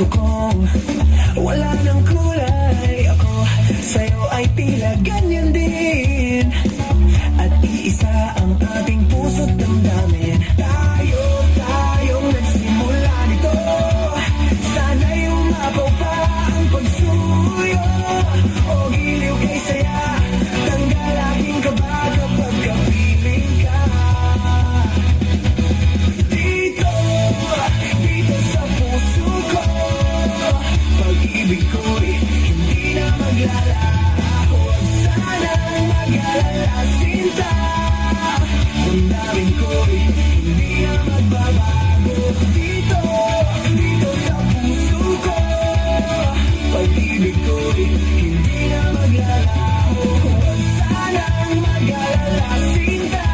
mundo kong wala nang kulay. Ako sa'yo ay tila ganyan din, at iisa ang ating puso't damdamin. Tayong nagsimula nito, sana'y umapaw pa ang pagsuyo. O giliw kay saya, tanggal aking kaba kapag kapiling ka. Dito sa puso ko, pag-ibig ko'y hindi na maglalaho. Sana'y mag-alala, sinta, damdamin ko'y hindi na magbabago. Dito sa puso ko, pag-ibig ko'y hindi na maglalaho. Sana'y mag-alala, sinta,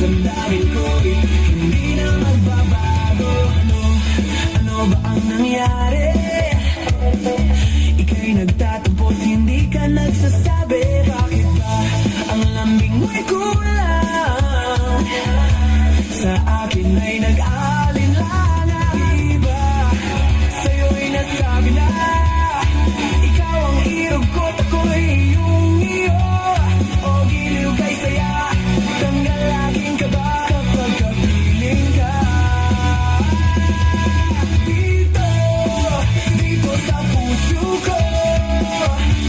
damdamin ko'y hindi na magbabago. Ano ba ang nangyari? Ika'y nagtatampot, hindi ka nagsasabi. Bakit ba ang lambing mo'y kulang? Sa akin ay nag-aalinlangan. Diba sa'yo'y nasabi na ikaw ang irog ko't ako'y iyong iyo. O giliw kay saya, tanggal aking kaba kapag kapiling ka. Dito sa puso ko,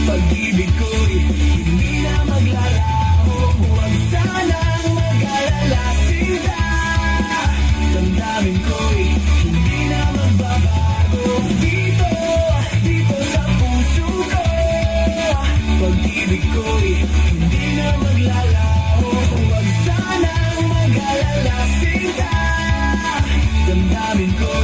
pag-ibig ko'y hindi na maglalaho. Huwag sanang mag-alala, sinta, damdamin ko'y hindi na magbabago. Dito sa puso ko, pag-ibig ko'y hindi na maglalaho. Huwag sanang mag-alala, sinta, damdamin ko